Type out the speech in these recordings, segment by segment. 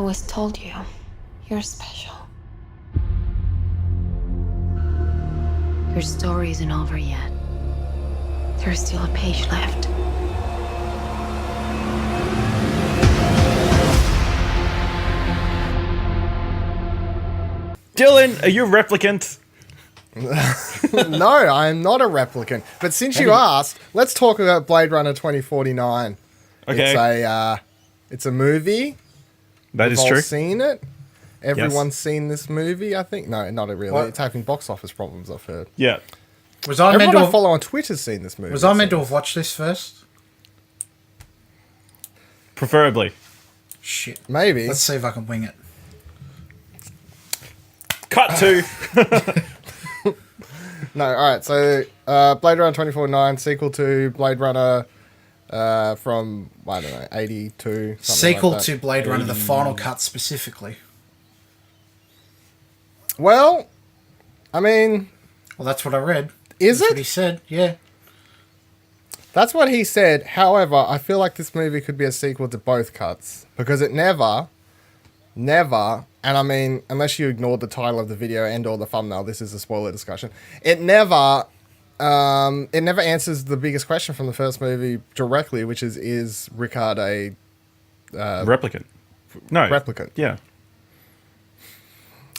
always told you, you're special. Your story isn't over yet. There's still a page left. Dylan, are you a replicant? No, I'm not a replicant. But since you asked, let's talk about Blade Runner 2049. Okay. It's a movie. That is We've all true. seen it. Everyone's seen this movie, I think. No, not really. What? It's having box office problems, I've heard. Yeah. Was I meant Everyone to I have, follow on Twitter's seen this movie. was I meant to have watched this first? Preferably. Shit. Maybe. Let's see if I can wing it. Cut to. No, alright, so Blade Runner 2049, sequel to Blade Runner from, I don't know, 82, something Sequel like that. to Blade Runner, the final cut specifically. Well, I mean, Well, that's what I read. Is That's it? what he said, yeah. that's what he said. However, I feel like this movie could be a sequel to both cuts. Because it never, and I mean, unless you ignored the title of the video and or the thumbnail, this is a spoiler discussion. It never answers the biggest question from the first movie directly, which is Rickard a Replicant. No. replicant? Yeah.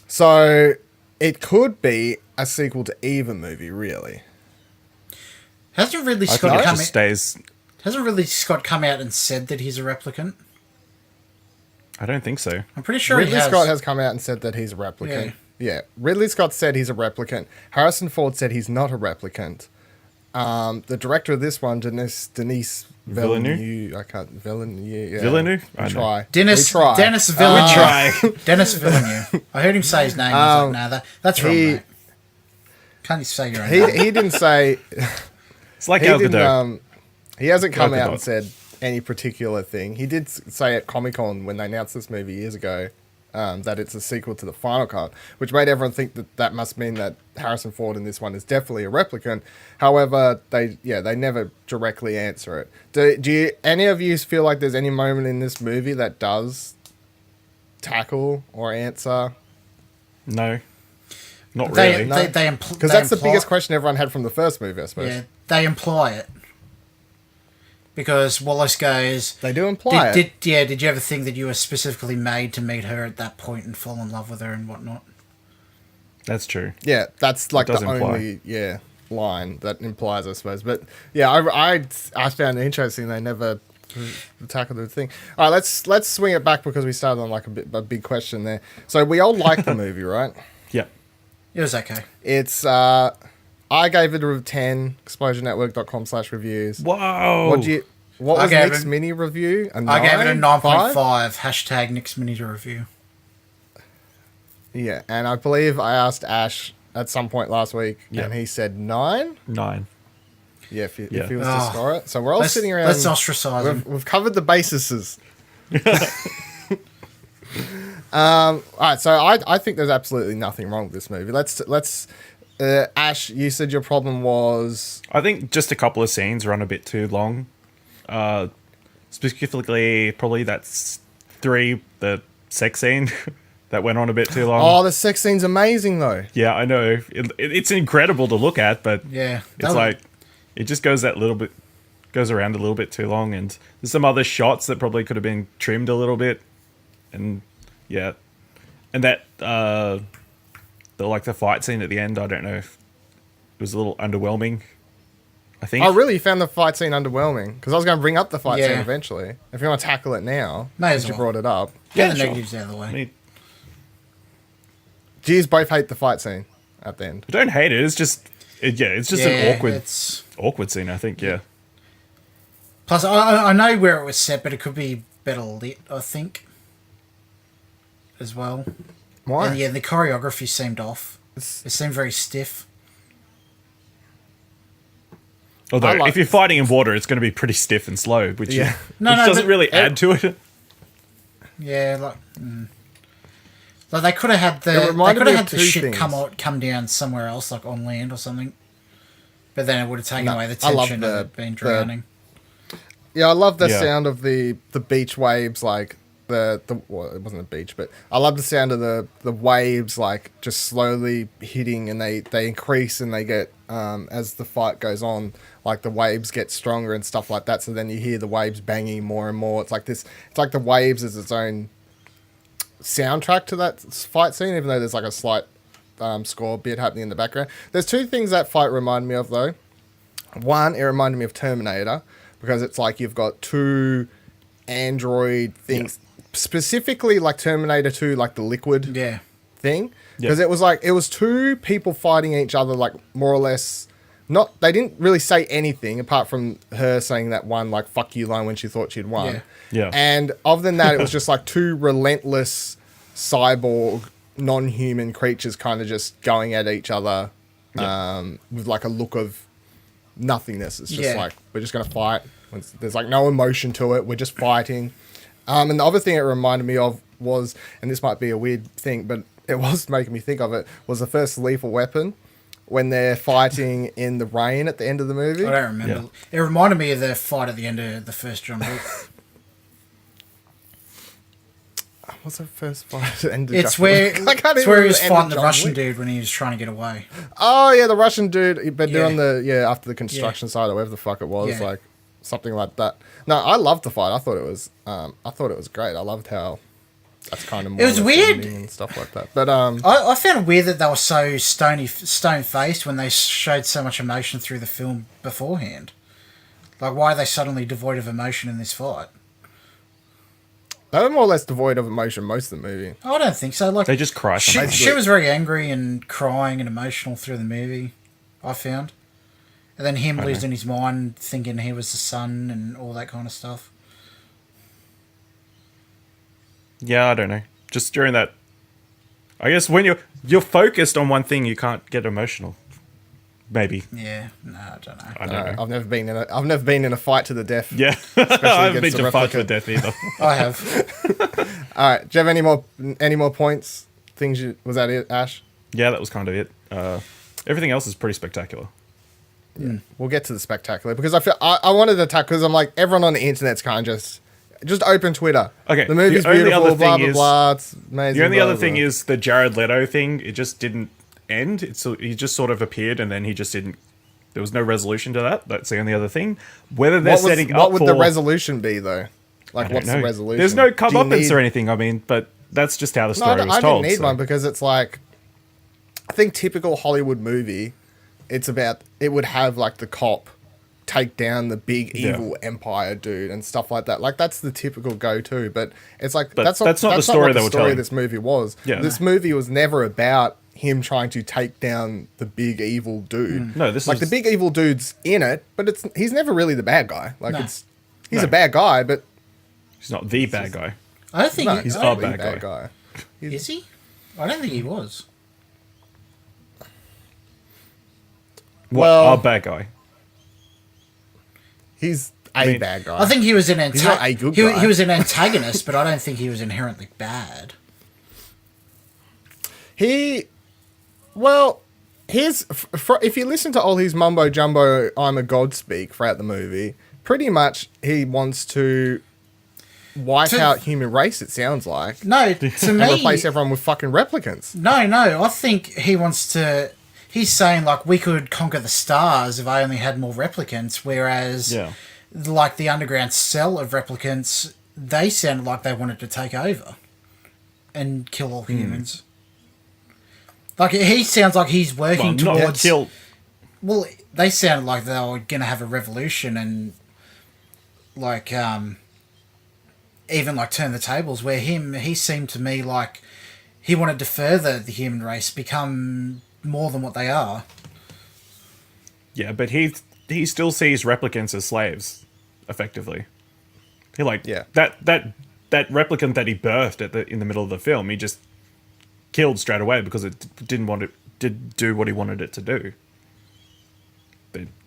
So it could be a sequel to either movie, really. Hasn't Ridley I think Scott it come just stays... Hasn't Ridley Scott come out and said that he's a replicant? I don't think so. I'm pretty sure he Ridley has. Scott has come out and said that he's a replicant. Yeah. Ridley Scott said he's a replicant. Harrison Ford said he's not a replicant. The director of this one, Denise Villeneuve. I can't. Villeneuve. Yeah. Villeneuve? We I know. try. Dennis We try. Villeneuve. Try. Dennis Villeneuve. I heard him say his name. I was like, nah, that's wrong, he- mate. Can't you say your own name? He didn't say. It's like He Gal didn't. Gadot. He hasn't come Gal out Gadot. and said any particular thing. He did say at Comic-Con when they announced this movie years ago that it's a sequel to the final cut, which made everyone think that must mean that Harrison Ford in this one is definitely a replicant. However, they never directly answer it. Do you, any of you feel like there's any moment in this movie that does tackle or answer? No. Not They, really. they Because that's the biggest question everyone had from the first movie, I suppose. Yeah, they imply it. Because Wallace goes... They do imply it. Did you ever think that you were specifically made to meet her at that point and fall in love with her and whatnot? That's true. Yeah, that's like the does imply. only line that implies, I suppose. But yeah, I found it interesting they never tackled the thing. All right, let's swing it back because we started on like a big question there. So we all like the movie, right? Yeah. It was okay. It's I gave it a 10. ExplosionNetwork.com/reviews. Whoa. What I was gave Nick's it- mini review? I gave it a 9.5? 9.5. Hashtag Nick's Mini to review. Yeah, and I believe I asked Ash at some point last week, Yeah. and he said 9. 9. Yeah, if he Yeah. was to Oh. score it. So we're all Let's, sitting around. let's ostracize him. We've covered the bases. All right, so I think there's absolutely nothing wrong with this movie. Let's Ash, you said your problem was I think just a couple of scenes run a bit too long. Specifically, probably that's 3, the sex scene that went on a bit too long. the sex scene's amazing though. Yeah, I know. It's incredible to look at, but Yeah. it's like it just goes around a little bit too long, and there's some other shots that probably could have been trimmed a little bit, and yeah, and that the fight scene at the end, I don't know, if it was a little underwhelming. I think. I really found the fight scene underwhelming because I was going to bring up the fight scene Yeah. eventually. If you want to tackle it now, May as since you well. brought it up. Get Yeah, the sure. negatives out of the way. I mean, Do you both hate the fight scene at the end? I don't hate it. It's just an awkward scene. I think. Yeah. Plus, I know where it was set, but it could be better lit, I think, as well. Why? And yeah, the choreography seemed off. It seemed very stiff. Although, if you're fighting in water, it's going to be pretty stiff and slow, which Yeah. doesn't but really add to it. Yeah, like they could have had It the they reminded could me have of had the two shit things. come down somewhere else, like on land or something. But then it would have taken No, away the I love tension of it being the- drowning. Yeah, I love the Yeah. sound of the beach waves like well, it wasn't a beach, but I love the sound of the waves like just slowly hitting, and they increase and they get as the fight goes on, like the waves get stronger and stuff like that. So then you hear the waves banging more and more. It's like the waves is its own soundtrack to that fight scene, even though there's like a slight score bit happening in the background. There's two things that fight reminded me of though. One, it reminded me of Terminator because it's like you've got two android things, specifically like Terminator 2, like the liquid thing, because it was two people fighting each other, like more or less. Not, they didn't really say anything apart from her saying that one like "fuck you" line when she thought she'd won. Yeah. And other than that, it was just like two relentless cyborg, non-human creatures kind of just going at each other, with like a look of nothingness. It's just like, we're just gonna fight. There's like no emotion to it. We're just fighting. And the other thing it reminded me of was, and this might be a weird thing, but it was making me think of it, was the first Lethal Weapon when they're fighting in the rain at the end of the movie. I don't remember. It reminded me of the fight at the end of the first John Wick. What's the first fight at the end of It's John Wick? it's where he was fighting the Russian dude when he was trying to get away. Oh yeah, the Russian dude, but they're on the after the construction site or whatever the fuck it was, like something like that. No, I loved the fight. I thought it was great. I loved how that's kind of more it was weird and stuff like that. But I found it weird that they were so stone faced when they showed so much emotion through the film beforehand. Like, why are they suddenly devoid of emotion in this fight? they were more or less devoid of emotion most of the movie. I don't think so. Like, They just cry sometimes. she was very angry and crying and emotional through the movie, I found. And then him losing his mind, thinking he was the son and all that kind of stuff. Yeah, I don't know. Just during that, I guess when you're focused on one thing, you can't get emotional. Maybe. Yeah, no, I don't know. I don't know. I've never been in a fight to the death. Yeah, I haven't been against to the fight to the replicant. death either. I have. All right, do you have any more points? Was that it, Ash? Yeah, that was kind of it. Everything else is pretty spectacular. We'll get to the spectacular because I wanted to attack because I'm like, everyone on the internet's kind of just open Twitter. Okay, the movie's the only beautiful. other Blah thing blah is- blah. It's amazing. The only blah, other blah, thing blah. is the Jared Leto thing. It just didn't end. He just sort of appeared and then he just didn't. There was no resolution to that. That's the only other thing. Whether they're setting up what would for the resolution be though? I Like, don't what's know. the resolution? There's no Do you comeuppance need- or anything. I mean, but that's just how the No, I story was didn't told. need so. one because it's like, I think typical Hollywood movie, it would have like the cop take down the big evil empire dude and stuff like that. Like, that's the typical go-to, but it's like, But that's that's not not the story what they the were story telling. of this movie was. Yeah. This movie was never about him trying to take down the big evil dude. No, this like is the big evil dude's in it, but he's never really the bad guy. Like, No. he's a bad guy, but he's not the bad guy. I don't think no, he, he's a not the bad bad guy. guy. is he? I don't think he was. What? Well- A bad guy. He's a mean, bad guy. I think he was an He's not a good he guy. was an antagonist, but I don't think he was inherently bad. If you listen to all his mumbo jumbo "I'm a god" speak throughout the movie, pretty much he wants to wipe To- out human race. It sounds like No, to and me, replace everyone with fucking replicants. no. I think he wants to. He's saying like we could conquer the stars if I only had more replicants, whereas Yeah. like the underground cell of replicants, they sounded like they wanted to take over and kill all humans. Like he sounds like he's Well, working not towards. kill. Well, they sounded like they were gonna have a revolution and like even like turn the tables. Where he seemed to me like he wanted to further the human race become more than what they are. Yeah, but he still sees replicants as slaves, effectively. He Yeah. that replicant that he birthed in the middle of the film. He just killed straight away because it did do what he wanted it to do.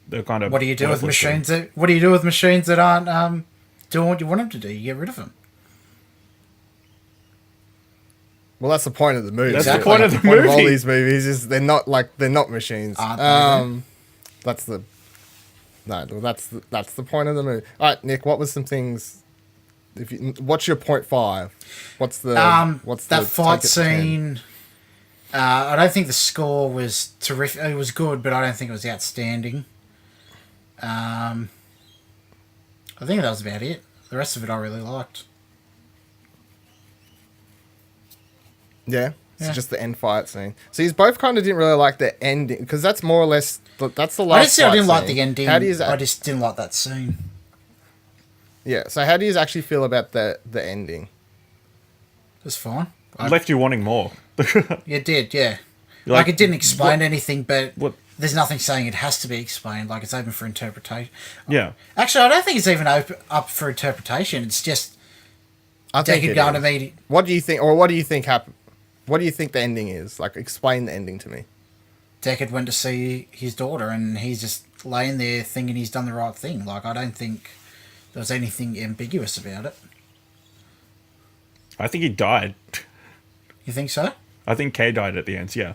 They're kind of What do you do with worthless machines? What do you do with machines that aren't doing what you want them to do? You get rid of them. Well, that's the point of the movie. That's the point of the All movie. these movies is they're not machines. Aren't they, That's the point of the movie. All right, Nick, what was some things what's your 0.5? What's the that fight take it to 10? scene? I don't think the score was terrific. It was good, but I don't think it was outstanding. I think that was about it. The rest of it I really liked. Yeah. It's Yeah. just the end fight scene. So you both kind of didn't really like the ending because that's more or less that's the last. I didn't say I fight didn't like scene. the ending. How do you? I just didn't like that scene. Yeah. So how do you actually feel about the ending? It was fine. It left you wanting more. It did, yeah. You're Like, it didn't explain anything, but what- there's nothing saying it has to be explained. Like, it's open for interpretation. Yeah. Actually, I don't think it's even up for interpretation. It's just I think Deckard it going is. to meet. What do you think, or what do you think happened? What do you think the ending is? Like, explain the ending to me. Deckard went to see his daughter, and he's just laying there thinking he's done the right thing. Like, I don't think there was anything ambiguous about it. I think he died. You think so? I think Kay died at the end, yeah.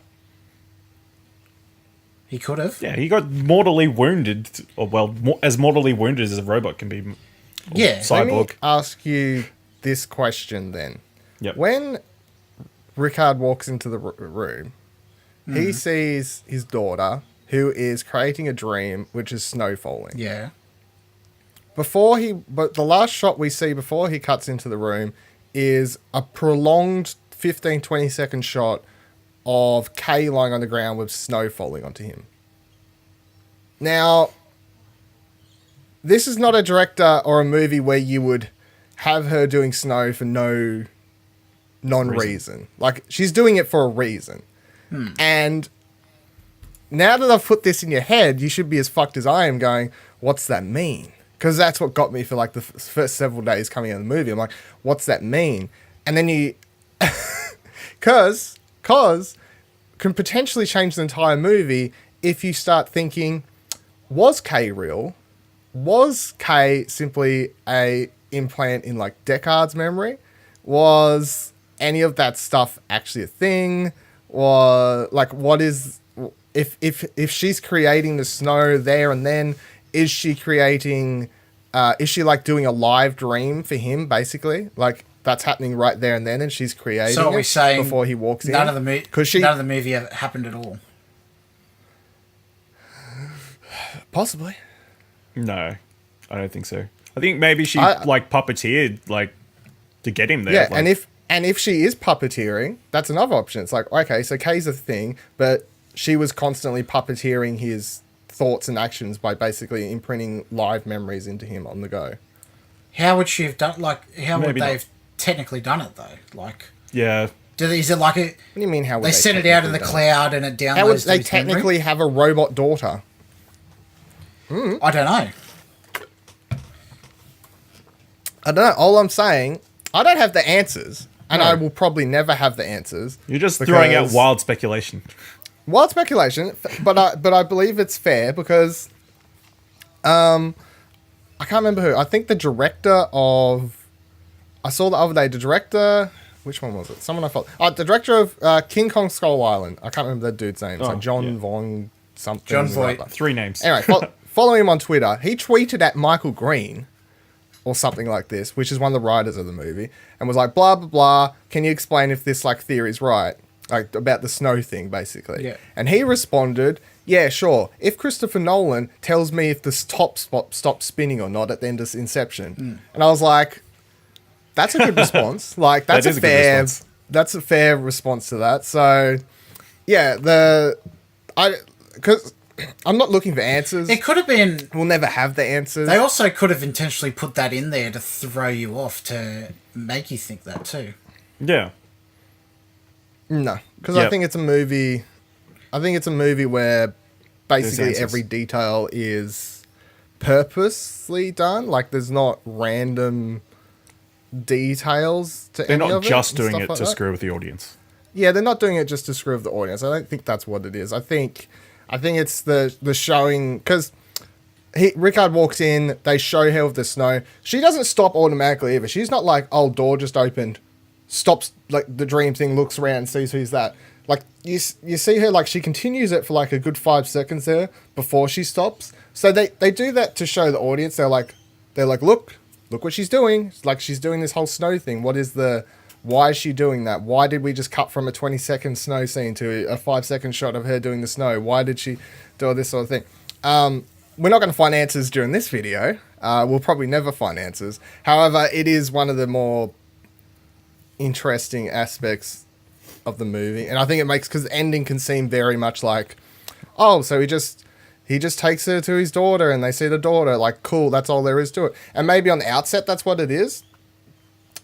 He could have. Yeah, he got mortally wounded, or well, as mortally wounded as a robot can be. Yeah. Let me Cyborg. ask you this question then. Yep. When Rickard walks into the room, he sees his daughter, who is creating a dream, which is snow falling. Yeah. But the last shot we see before he cuts into the room is a prolonged 15-20 second shot of Kay lying on the ground with snow falling onto him. Now, this is not a director or a movie where you would have her doing snow for no non-reason. Like, she's doing it for a reason. And now that I've put this in your head, you should be as fucked as I am going, what's that mean? Because that's what got me for like the first several days coming out of the movie. I'm like, what's that mean? And then you... Because can potentially change the entire movie if you start thinking, was Kay real? Was Kay simply a implant in like Deckard's memory? Was any of that stuff actually a thing? Or like, what is... If she's creating the snow there and then, is she creating... is she like doing a live dream for him, basically? Like, that's happening right there and then, and she's creating So are we it saying before he walks in? none of the movie ever happened at all? Possibly. No, I don't think so. I think maybe she like puppeteered like to get him there. Yeah, like, and if she is puppeteering, that's another option. It's like, okay, so Kay's a thing, but she was constantly puppeteering his thoughts and actions by basically imprinting live memories into him on the go. How would she have done? Like, how would Maybe they not. have technically done it though? Like, yeah, is it like a? What do you mean? How would They send it out in the technically done cloud and it downloads. How would to they his memory? technically have a robot daughter? I don't know. I don't know. All I'm saying, I don't have the answers, and No. I will probably never have the answers. you're just throwing out because- wild speculation. Wild speculation, but I believe it's fair because, I can't remember who. I think the director of, I saw the other day. The director, which one was it? Someone I followed. The director of King Kong Skull Island. I can't remember that dude's name. It's Oh, like John yeah. Von something. John or Voight. other. 3 names. Anyway, follow him on Twitter. He tweeted at Michael Green or something like this, which is one of the writers of the movie, and was like, blah, blah, blah. Can you explain if this like theory's right? Like about the snow thing, basically. Yeah. And he responded, yeah, sure. If Christopher Nolan tells me if this top spot stops spinning or not at the end of Inception. And I was like, that's a good response. Like, that's That is a a good fair... response. That's a fair response to that. So, yeah, because I'm not looking for answers. It could have been. We'll never have the answers. They also could have intentionally put that in there to throw you off to make you think that too. Yeah. No, because Yep. I think it's a movie. I think it's a movie where basically answers. every detail is purposely done. Like, there's not random details to They're any not of it just and doing stuff it like to that. screw with the audience. Yeah, they're not doing it just to screw with the audience. I don't think that's what it is. I think it's the showing, because Rickard walks in, they show her with the snow. She doesn't stop automatically either. She's not like, oh, door just opened, stops, like the dream thing, looks around and sees who's that. Like, you see her, like, she continues it for like a good 5 seconds there before she stops. So they do that to show the audience. They're like, look, look what she's doing. Like, she's doing this whole snow thing. Why is she doing that? Why did we just cut from a 20-second snow scene to a 5-second shot of her doing the snow? Why did she do all this sort of thing? We're not going to find answers during this video. We'll probably never find answers. However, it is one of the more interesting aspects of the movie. And I think it makes, because the ending can seem very much like, oh, so he just takes her to his daughter and they see the daughter. Like, cool, that's all there is to it. And maybe on the outset, that's what it is.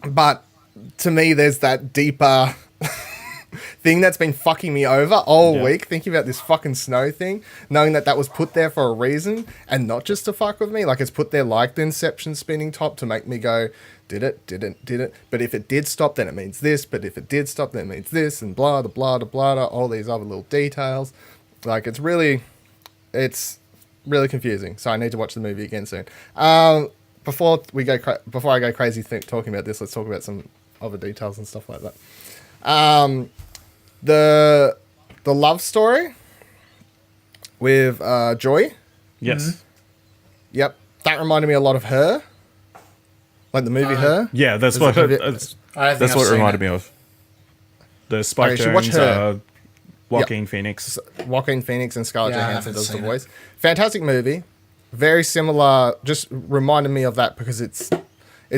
But to me, there's that deeper thing that's been fucking me over all week, thinking about this fucking snow thing, knowing that was put there for a reason and not just to fuck with me. Like, it's put there like the Inception spinning top to make me go, did it? But if it did stop, then it means this. But if it did stop, then it means this, and blah, blah, blah, blah, all these other little details. Like, it's really confusing. So I need to watch the movie again soon. Before I go crazy talking about this, let's talk about some other details and stuff like that. The love story with Joy. Yes. Mm-hmm. Yep, that reminded me a lot of Her, like the movie Her. Yeah, that's There's what like that's what it reminded me of. The Spike Okay, you should watch Jonze, Her. Joaquin Phoenix. Joaquin Phoenix and Scarlett Yeah, I Johansson haven't does the seen it. voice. Fantastic movie. Very similar. Just reminded me of that because it's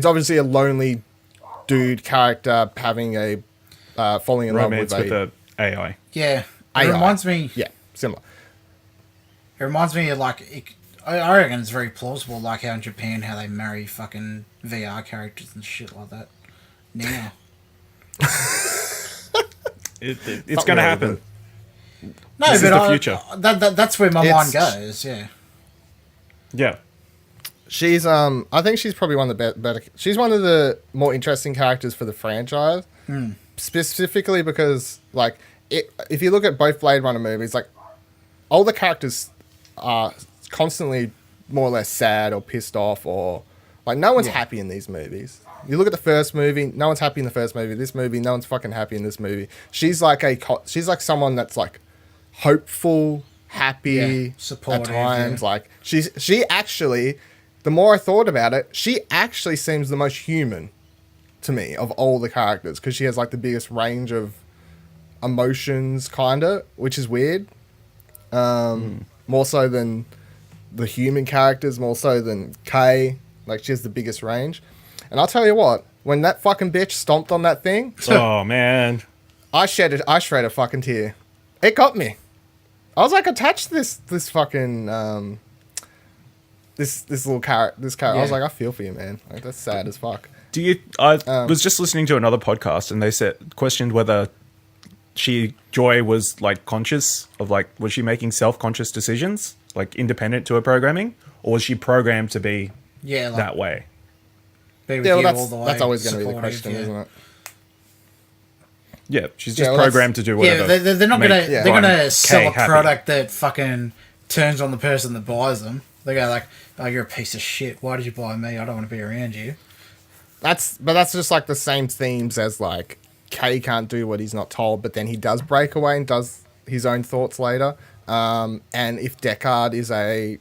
obviously a lonely dude character having a falling in Romance love with with the AI. Yeah, it AI. reminds me. Yeah, similar. It reminds me of I reckon it's very plausible, like how in Japan, how they marry fucking VR characters and shit like that. Now, It's going to happen. no, This is but the future. That's where my mind It's- goes. Yeah, Yeah. She's I think she's probably one of the better. She's one of the more interesting characters for the franchise, specifically because if you look at both Blade Runner movies, like all the characters are constantly more or less sad or pissed off, or like no one's happy in these movies. You look at the first movie, no one's happy in the first movie. This movie, no one's fucking happy in this movie. She's like someone that's like hopeful, happy Yeah, supportive, at times. yeah. Like she actually, the more I thought about it, she actually seems the most human to me of all the characters because she has like the biggest range of emotions, kinda, which is weird. More so than the human characters, more so than Kay. Like, she has the biggest range. And I'll tell you what, when that fucking bitch stomped on that thing, Oh, man. I shred a fucking tear. It got me. I was like attached to this fucking this little character. This character. I was Yeah. like, I feel for you, man. Like, that's sad as fuck. I was just listening to another podcast and they questioned whether Joy was like conscious of was she making self-conscious decisions, like independent to her programming, or was she programmed to be yeah, like, that way? be with Yeah, you well, all the way. that's always going to be the supportive, question, yeah. isn't it? Yeah, she's Yeah, just well, programmed to do whatever. Yeah, they're not gonna. make They're gonna Kay sell a happy. product that fucking turns on the person that buys them. They go like, "Oh, you're a piece of shit. Why did you buy me? I don't want to be around you." That's just like the same themes as like Kay can't do what he's not told, but then he does break away and does his own thoughts later. And if Deckard is a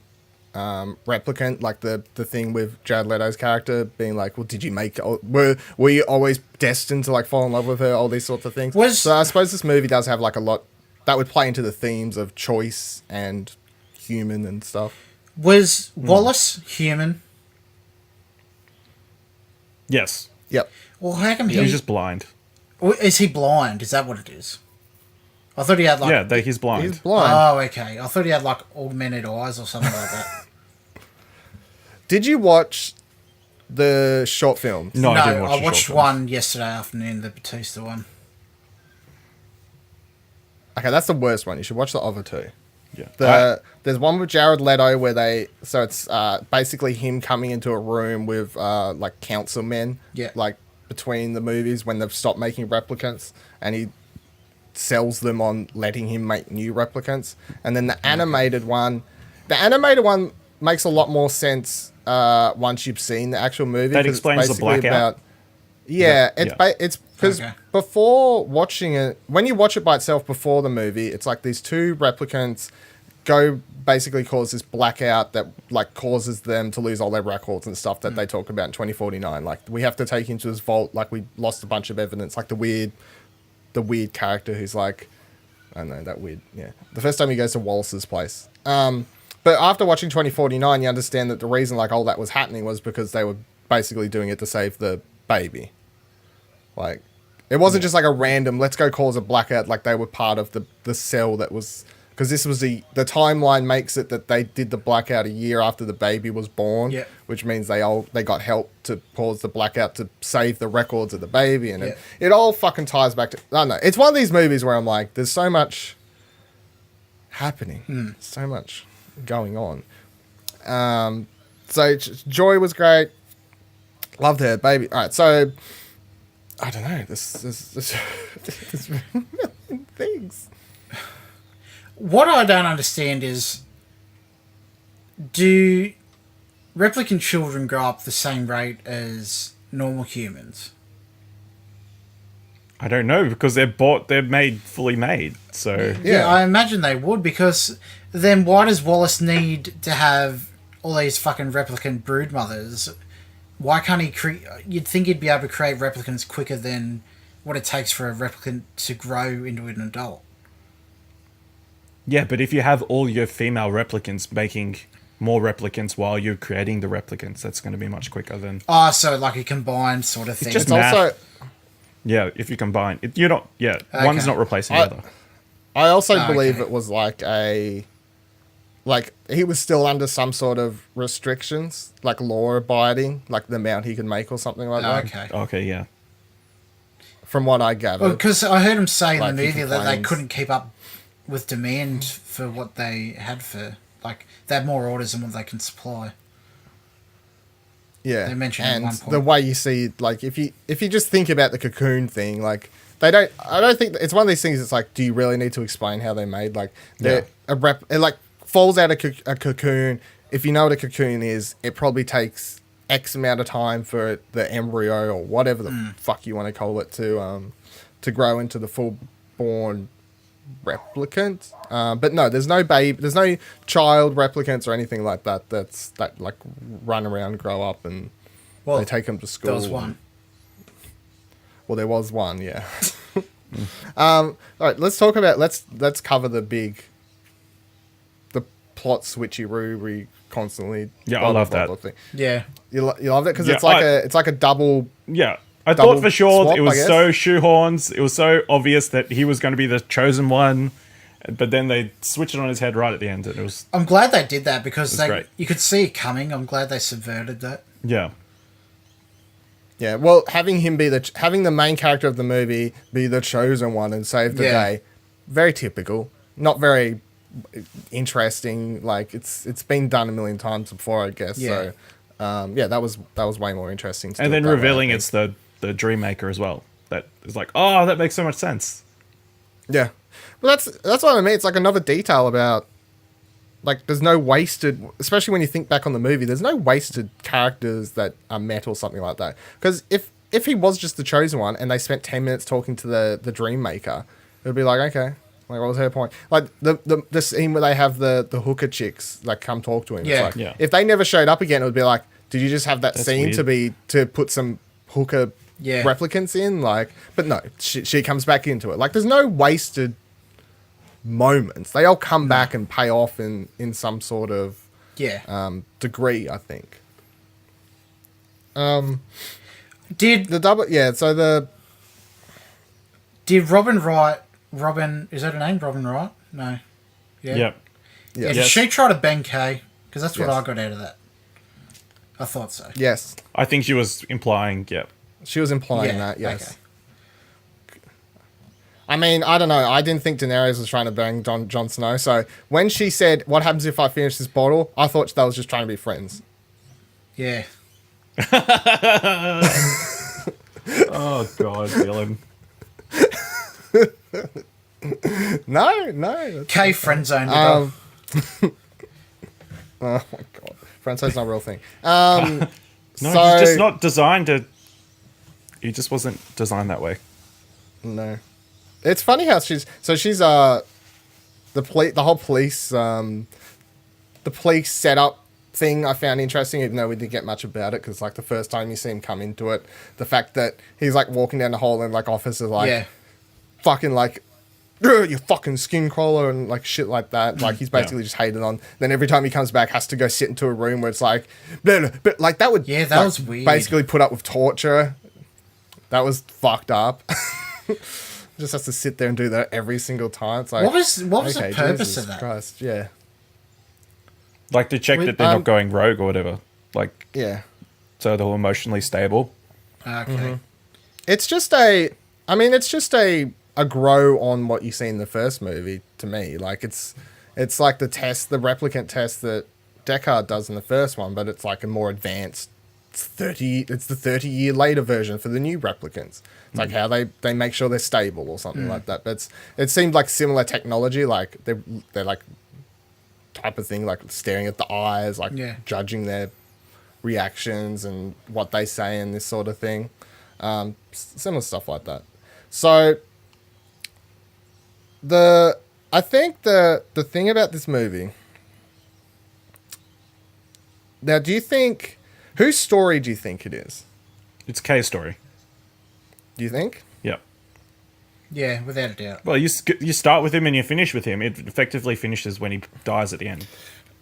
replicant, like the thing with Jared Leto's character being like, well, did you make were you always destined to like fall in love with her? All these sorts of things. So I suppose this movie does have like a lot that would play into the themes of choice and human and stuff. Was Wallace human? Yes. Yep. Well, how come He's just blind. is he blind? Is that what it is? I thought he had like. Yeah, he's blind. He's blind. Oh, okay. I thought he had like augmented eyes or something like that. Did you watch the short films? No, I didn't watch I the watched short films. one yesterday afternoon, the Batista one. Okay, that's the worst one. You should watch the other two. Yeah. There's one with Jared Leto where it's basically him coming into a room with like councilmen, Yeah. like between the movies when they've stopped making replicants, and he sells them on letting him make new replicants. And then the animated one makes a lot more sense once you've seen the actual movie. That 'cause it's explains the basically blackout? it's because Okay. before watching it, when you watch it by itself before the movie, it's like these two replicants go basically cause this blackout that like causes them to lose all their records and stuff that they talk about in 2049. Like we have to take into his vault. Like we lost a bunch of evidence. Like the weird character who's like, I don't know, that weird. Yeah, the first time he goes to Wallace's place. But after watching 2049, you understand that the reason like all that was happening was because they were basically doing it to save the baby. Like, it wasn't just like a random, let's go cause a blackout, like they were part of the cell that was, because this was the timeline makes it that they did the blackout a year after the baby was born, Yeah. which means they got help to cause the blackout to save the records of the baby, and it all fucking ties back to, I don't know, it's one of these movies where I'm like, there's so much happening, so much going on. So Joy was great, loved her baby. All right, so I don't know. This things. What I don't understand is, do replicant children grow up the same rate as normal humans? I don't know, because they're made fully made. So Yeah, I imagine they would, because then why does Wallace need to have all these fucking replicant brood mothers? Why can't he create? You'd think he'd be able to create replicants quicker than what it takes for a replicant to grow into an adult. yeah, but if you have all your female replicants making more replicants while you're creating the replicants, that's going to be much quicker than. Oh, so like a combined sort of thing. just It's math. also. Yeah, if you combine it, you're not. Yeah, one's Okay. not replacing the other. I also Oh, believe okay. it was like he was still under some sort of restrictions, like law abiding, like the amount he could make or something like that. Okay. Okay, yeah. From what I gathered. Well, because I heard him say in Like, the he movie that they complains. couldn't keep up with demand for what they had for, like, they had more orders than what they can supply. Yeah, They mentioned at and one point. the way you see, like, if you just think about the cocoon thing, like, I don't think it's one of these things. It's like, do you really need to explain how they're made? Like, they're it like falls out of a cocoon. If you know what a cocoon is, it probably takes X amount of time for the embryo or whatever the fuck you want to call it to grow into the full born replicant. But no, there's no child replicants or anything like that. That like run around, grow up, and Well, they take them to school. there was one. Well, there was one, yeah. All right, let's talk about let's cover the plot switcheroo we constantly. Yeah, I love that. thing. Yeah. You love it because Yeah, it's like a double. Yeah. I Double thought for sure swap, it I was guess. so shoehorns. It was so obvious that he was going to be the chosen one, but then they switched it on his head right at the end, and it was I'm glad they did that because great. you could see it coming. I'm glad they subverted that. yeah. Yeah, well, having the main character of the movie be the chosen one and save the day, very typical. Not very interesting. Like it's been done a million times before, I guess. Yeah. So, that was way more interesting. to And do then it that way, revealing I think. it's the dream maker as well. That is like, oh, that makes so much sense. Yeah, well, that's what I mean. It's like another detail about, like, there's no wasted, especially when you think back on the movie. There's no wasted characters that are met or something like that. Because if he was just the chosen one and they spent 10 minutes talking to the dream maker, it would be like, okay, like, what was her point? Like the scene where they have the hooker chicks like come talk to him. Yeah. It's like, Yeah. if they never showed up again, it would be like, did you just have that That's scene weird. to put some hooker Yeah. replicants in? Like, but no, she comes back into it. Like, there's no wasted moments. They all come back and pay off in some sort of Yeah. degree, I think. Did Robin Wright? Robin, is that her name? Robin Wright? No. Yeah. Yep. Yeah. Did Yes. she try to bang Kay? Because that's what Yes. I got out of that. I thought so. Yes, I think she was implying, yeah. she was implying Yeah, that. Yes. okay. I mean, I don't know. I didn't think Daenerys was trying to bang Jon Snow. So when she said, "What happens if I finish this bottle?" I thought that was just trying to be friends. Yeah. Oh, God, Dylan. No. Kay friend zoned it Um, off. Oh my god, Franco's not a real thing. No, So- he's just not designed to... He just wasn't designed that way. No. It's funny how she's the whole police setup thing I found interesting, even though we didn't get much about it, because like the first time you see him come into it, the fact that he's like walking down the hall and like officers like Yeah. fucking like, "Ugh, you fucking skin crawler," and like shit like that. Like he's basically just hated on. Then every time he comes back, has to go sit into a room where it's like, blah, blah, but like that would Yeah, that like, was weird. Basically put up with torture. That was fucked up. Just has to sit there and do that every single time. It's like, What was the purpose Jesus of that? Christ, yeah, Like to check that they're not going rogue or whatever. Like, yeah. so they're emotionally stable. Okay. It's just a grow on what you see in the first movie to me. Like it's like the replicant test that Deckard does in the first one, but it's like a more advanced. It's the 30-year later version for the new replicants. It's like how they make sure they're stable or something like that. But it seemed like similar technology, like they're like type of thing, like staring at the eyes, like judging their reactions and what they say and this sort of thing. Similar stuff like that. So I think the thing about this movie. Now, do you think whose story do you think it is? It's Kay's story. Do you think? Yeah. Yeah, without a doubt. Well, you start with him and you finish with him. It effectively finishes when he dies at the end,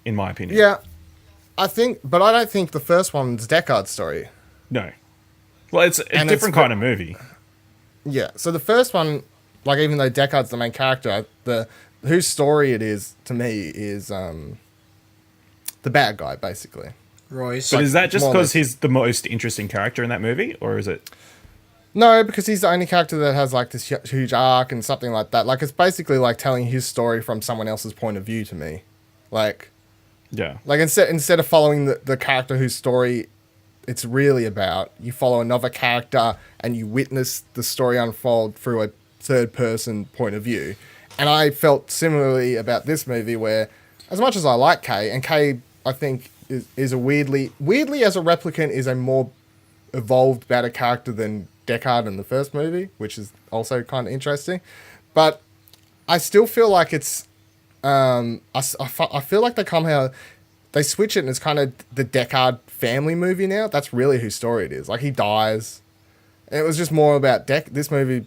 in my opinion. Yeah, I don't think the first one's Deckard's story. No. Well, it's a different kind of movie. Yeah, so the first one, like even though Deckard's the main character, whose story it is to me is the bad guy basically. Royce. But is that just more or because less. he's the most interesting character in that movie, or is it? No, because he's the only character that has like this huge arc and something like that. Like it's basically like telling his story from someone else's point of view to me. Like Yeah. instead of following the character whose story it's really about, you follow another character and you witness the story unfold through a third person point of view. And I felt similarly about this movie where, as much as I like Kay, and Kay I think is a weirdly as a replicant is a more evolved, better character than Deckard in the first movie, which is also kind of interesting. But I still feel like it's I feel like they switch it and it's kind of the Deckard family movie now. That's really whose story it is. Like he dies. And it was just more about this movie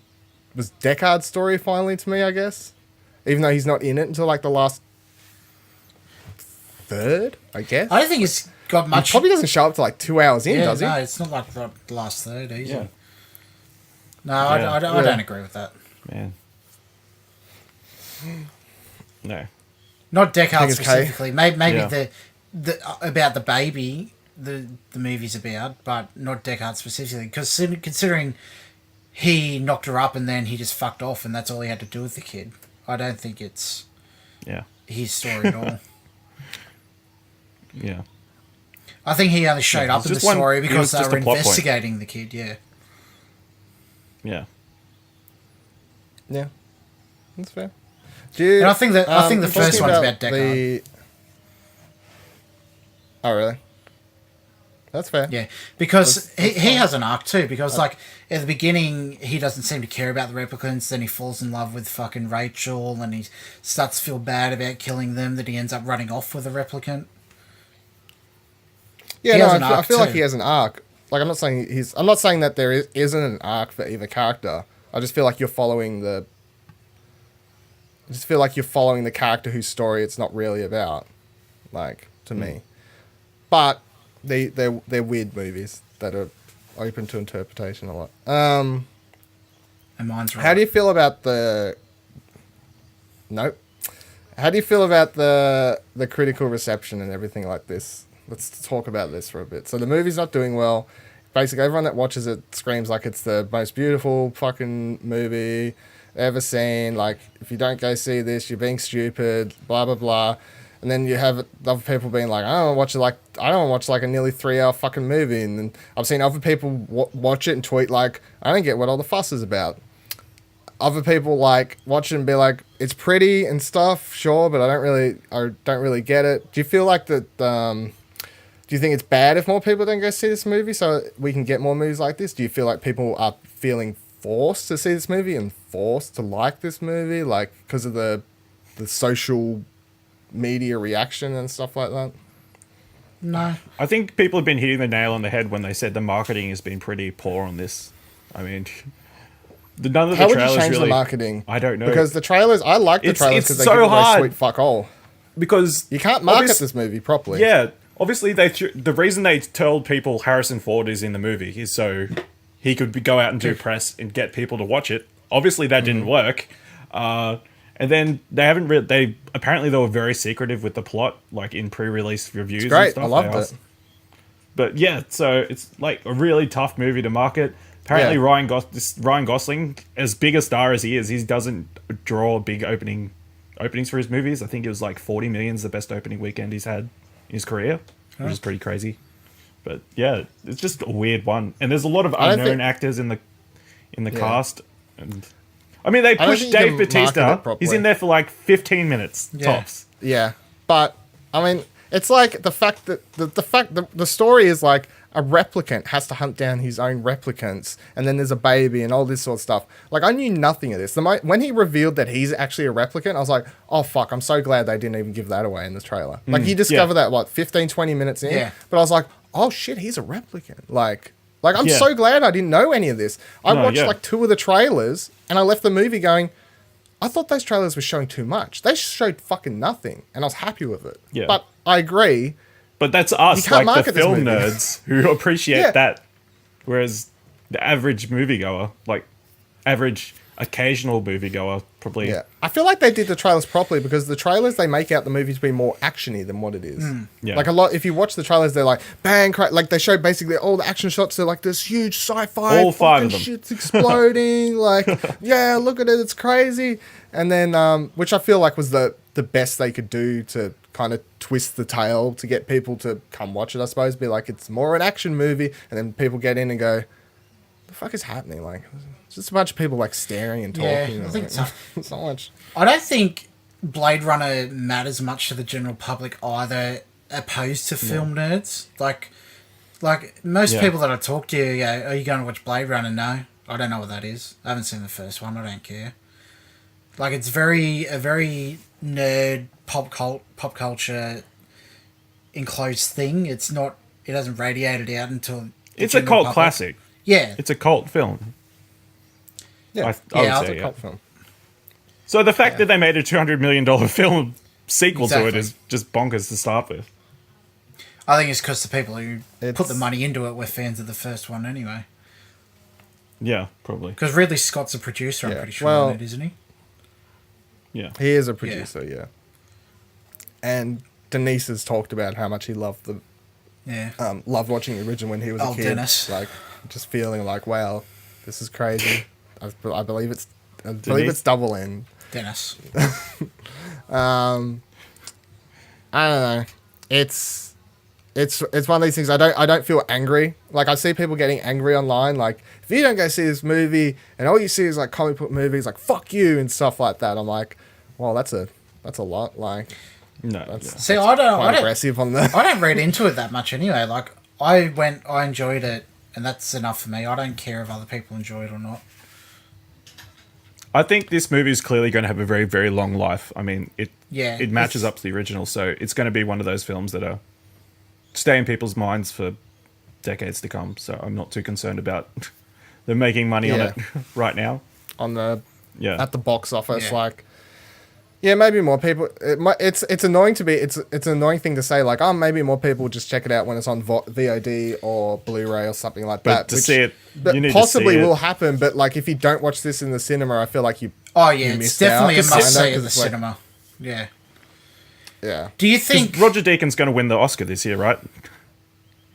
was Deckard's story finally to me, I guess. Even though he's not in it until like the last third, I guess. I don't think it's got much. He probably doesn't show up to like 2 hours in, does he? No, it's not like the last third either. Yeah. No, Yeah. I don't agree with that. Man. No. Not Think Deckard it's Kay? specifically. Maybe Yeah. the about the baby the movie's about, but not Deckard specifically. Because considering he knocked her up and then he just fucked off and that's all he had to do with the kid, I don't think it's Yeah. his story at all. Yeah. I think he only showed up it's in the just one- story it because was they just were a plot point. investigating the kid. Yeah. Yeah. Yeah. That's fair. Do you, And I think the first talking one's about Deckard. Oh, really? That's fair. Yeah, because he has an arc too. Because like at the beginning, he doesn't seem to care about the replicants. Then he falls in love with fucking Rachel, and he starts to feel bad about killing them. That he ends up running off with a replicant. Yeah, He no, has an I arc feel like too. he has an arc. Like I'm not saying that there isn't an arc for either character. I just feel like you're following the character whose story it's not really about. Like to me, but they're weird movies that are open to interpretation a lot. And mine's right. How do you feel about the? Nope. How do you feel about the critical reception and everything like this? Let's talk about this for a bit. So the movie's not doing well. Basically, everyone that watches it screams like it's the most beautiful fucking movie ever seen. Like, if you don't go see this, you're being stupid. Blah blah blah. And then you have other people being like, I don't want to watch like a nearly 3-hour fucking movie. And then I've seen other people watch it and tweet like, I don't get what all the fuss is about. Other people like watch it and be like, it's pretty and stuff, sure, but I don't really get it. Do you feel like that? Do you think it's bad if more people don't go see this movie so we can get more movies like this? Do you feel like people are feeling forced to see this movie and forced to like this movie, like because of the the social media reaction and stuff like that? No. I think people have been hitting the nail on the head when they said the marketing has been pretty poor on this. I mean, none of How the would you trailers change really. the marketing? I don't know, Because the trailers, I like the trailers it's because they so give away hard. sweet fuck all. because You can't market obvious- this movie properly. Yeah, obviously the reason they told people Harrison Ford is in the movie is so he could go out and do press and get people to watch it. Obviously, that didn't work. And then they haven't. They apparently they were very secretive with the plot, like in pre-release reviews. It's great. And stuff. I loved They it. asked- But yeah, so it's like a really tough movie to market. Apparently, Yeah. Ryan Gosling, as big a star as he is, he doesn't draw big openings for his movies. I think it was like 40 million is the best opening weekend he's had in his career, which is pretty crazy. But yeah, it's just a weird one, and there's a lot of I don't unknown think- actors in the cast. And I mean, they don't pushed think you Dave can market Bautista. it properly. He's in there for like 15 minutes tops. Yeah, but I mean, it's like the fact that the story is like a replicant has to hunt down his own replicants, and then there's a baby and all this sort of stuff. Like, I knew nothing of this. When he revealed that he's actually a replicant, I was like, oh fuck, I'm so glad they didn't even give that away in this trailer. Like, you discover that what 15, 20 minutes in, Yeah. but I was like, oh shit, he's a replicant. Like I'm Yeah. so glad I didn't know any of this. I watched like 2 of the trailers, and I left the movie going, I thought those trailers were showing too much. They showed fucking nothing, and I was happy with it. Yeah. But I agree. But that's You us, can't like the market this film movie. nerds, who appreciate Yeah. that. Whereas the average moviegoer, like average occasional moviegoer, probably. Yeah. I feel like they did the trailers properly because the trailers, they make out the movie to be more actiony than what it is. Yeah. Like a lot, if you watch the trailers, they're like, bang, like they show basically all the action shots. They're like this huge sci-fi. All 5 fucking of them. Shit's exploding. Like, yeah, look at it. It's crazy. And then, which I feel like was the best they could do to kind of twist the tale to get people to come watch it, I suppose. Be like, it's more an action movie. And then people get in and go, the fuck is happening? Like, it's just a bunch of people like staring and talking. Yeah, I think so. It's not much. I don't think Blade Runner matters much to the general public either, opposed to film nerds. Like most Yeah. people that I talk to go, are you going to watch Blade Runner? No, I don't know what that is. I haven't seen the first one. I don't care. Like, it's a very nerd pop culture enclosed thing. It's not. It hasn't radiated out until. the It's a general cult public. classic. Yeah, It's a cult film. Yeah. I It's would Yeah, say, a cult film. So the fact that they made a $200 million film sequel to it Exactly. is just bonkers to start with. I think it's because the people who put It's- the money into it were fans of the first one anyway. Yeah, probably. Because Ridley Scott's a producer, I'm Yeah, pretty sure, well- on it, isn't he? Yeah. He is a producer, yeah. And Denise has talked about how much he loved Yeah. loved watching the original when he was a Oh, kid. Dennis. Like, just feeling like, wow, this is crazy. I believe it's Denise? it's double N. Dennis. I don't know. It's one of these things. I don't feel angry. Like, I see people getting angry online. Like, if you don't go see this movie and all you see is like comic book movies, like fuck you and stuff like that. I'm like, well, that's a lot. Like, No. that's yeah. See, I don't aggressive on the. I don't read into it that much anyway. Like, I enjoyed it, and that's enough for me. I don't care if other people enjoy it or not. I think this movie is clearly going to have a very, very long life. I mean, it matches it's- up to the original, so it's going to be one of those films that are stay in people's minds for decades to come. So I'm not too concerned about them making money on Yeah. it right now. on the Yeah. at the box office. Yeah. Like, yeah, maybe more people. It's annoying to be. It's an annoying thing to say. Like, oh, maybe more people will just check it out when it's on VOD or Blu-ray or something like But that. to see it, that you need possibly to see will it. happen. But like, if you don't watch this in the cinema, I feel like you. Oh yeah, you it's missed definitely out. a must see Kinda, at 'cause the it's like- cinema. Yeah. Yeah. Do you 'Cause think? Roger Deakins going to win the Oscar this year, right?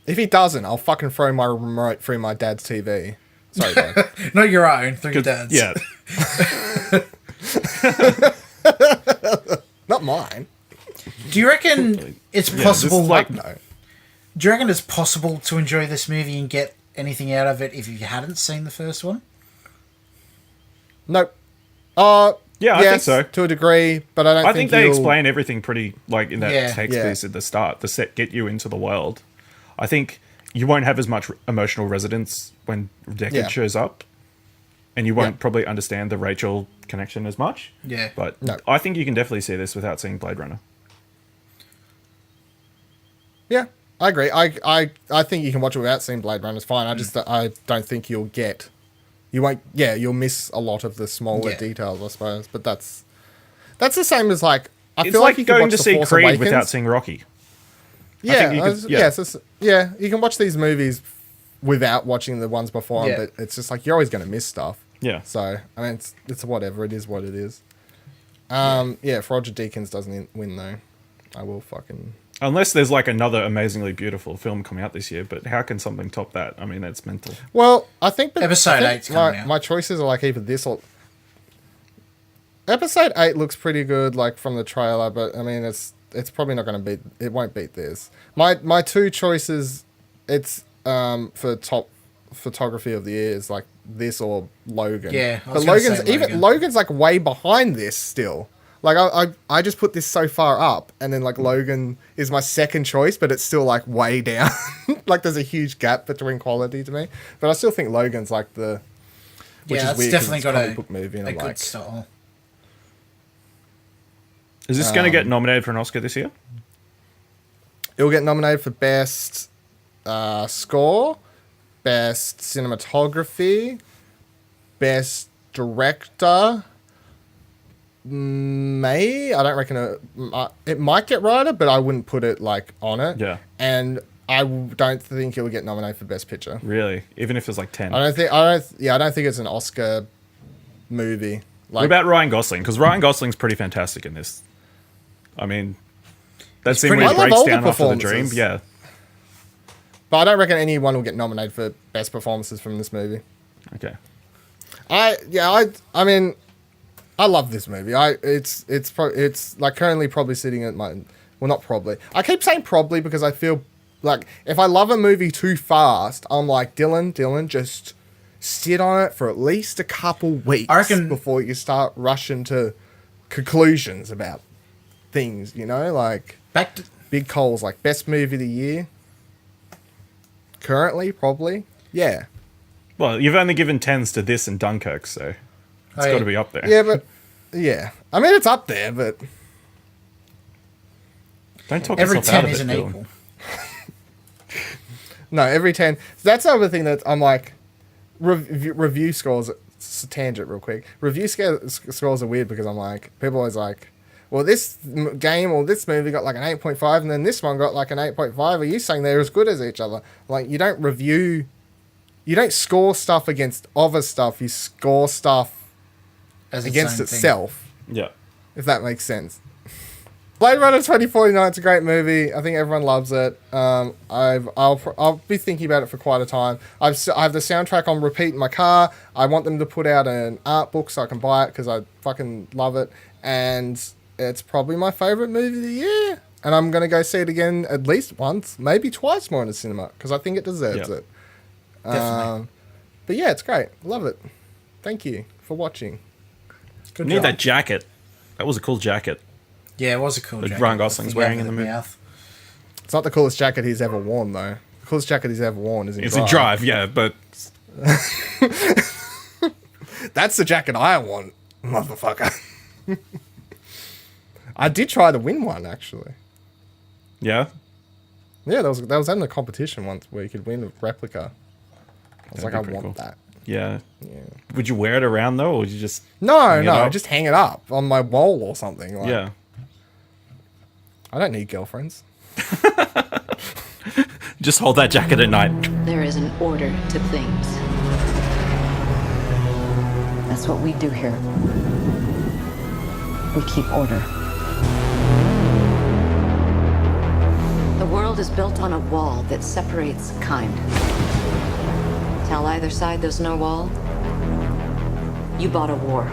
If he doesn't, I'll fucking throw my remote through my dad's TV. Sorry, bro. Not your own, through your dad's. Yeah. Not mine. Do you reckon it's this possible? is like- No. Do you reckon it's possible to enjoy this movie and get anything out of it if you hadn't seen the first one? Nope. Yeah, I yes, think so. to a degree, but I don't. I think they you'll- explain everything pretty, like, in that Yeah. text Yeah. piece at the start. The set get you into the world. I think you won't have as much emotional resonance when Deckard Yeah. shows up. and you won't probably understand the Rachel connection as much. Yeah. But No. I think you can definitely see this without seeing Blade Runner. Yeah, I agree. I think you can watch it without seeing Blade Runner. It's fine. I don't think you'll miss a lot of the smaller details, I suppose. But that's the same as like I It's feel like you can going watch to The see Force Creed Awakens. without seeing Rocky. Yeah, think you could- you can watch these movies without watching the ones before, Yeah. but it's just like you're always going to miss stuff. Yeah. So I mean, it's whatever. It is what it is. If Roger Deakins doesn't win though, I will fucking. Unless there's like another amazingly beautiful film coming out this year, but how can something top that? I mean, that's mental. Well, I think Episode 8's coming out. my choices are like either this or. Episode 8 looks pretty good, like from the trailer, but I mean, it's probably not going to beat. It won't beat this. My two choices, it's for top photography of the year is like this or Logan. Yeah, I but was gonna say Logan's Logan. Logan's like way behind this still. Like I just put this so far up, and then like Logan is my second choice, but it's still like way down. Like there's a huge gap between quality to me, but I still think Logan's like the. Which Yeah, is it's weird 'cause definitely it's got comic a book movie, and a I'm good like, style. Is this going to get nominated for an Oscar this year? it'll get nominated for best score, best cinematography, best director. I don't reckon it might get writer, but I wouldn't put it like on it. Yeah. And I don't think it will get nominated for best picture. Really? Even if it's like 10? I don't think it's an Oscar movie. What Like, about Ryan Gosling? Because Ryan Gosling's pretty fantastic in this. I mean, that scene where I he love breaks all the down after the dream. performances. Yeah. but I don't reckon anyone will get nominated for best performances from this movie. Okay. I mean, I love this movie. It's like currently probably sitting at my, well, not probably. I keep saying probably because I feel like if I love a movie too fast, I'm like, Dylan, just sit on it for at least a couple weeks I reckon- before you start rushing to conclusions about things, you know, like Back to big calls, like best movie of the year. Currently, probably. Yeah. Well, you've only given 10s to this and Dunkirk, so it's Oh, yeah. got to be up there. Yeah, but yeah. I mean, it's up there, but Don't talk every yourself out 10 of it, isn't Dylan. equal. no, every 10. That's the other thing that I'm like, review scores. It's a tangent real quick. Scores are weird because I'm like, people are always like, well, this game or this movie got like an 8.5 and then this one got like an 8.5. Are you saying they're as good as each other? Like, you don't score stuff against other stuff. You score stuff As its against own thing. itself, Yeah. if that makes sense. Blade Runner 2049, it's a great movie. I think everyone loves it. I'll be thinking about it for quite a time. I have the soundtrack on repeat in my car. I want them to put out an art book so I can buy it because I fucking love it. And it's probably my favorite movie of the year. And I'm going to go see it again at least once, maybe twice more in the cinema because I think it deserves Yeah. it. Definitely. But yeah, it's great. Love it. Thank you for watching. Good You need job. that jacket. That was a cool jacket. Yeah, it was a cool That jacket. Ryan Gosling's The wearing in over the movie. mouth. It's not the coolest jacket he's ever worn, though. The coolest jacket he's ever worn is in It's a drive, yeah, but That's the jacket I want, motherfucker. I did try to win one, actually. yeah. Yeah, that was in a competition once where you could win a replica. I was That'd like, be I pretty want cool. that. Yeah. Yeah. Would you wear it around though, or would you just No, hang it no, up? just hang it up on my wall or something. Like, Yeah. I don't need girlfriends. Just hold that jacket at night. There is an order to things. That's what we do here. We keep order. The world is built on a wall that separates kind. Tell either side there's no wall, you bought a war.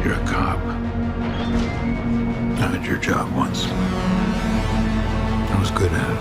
You're a cop. I had your job once. I was good at it.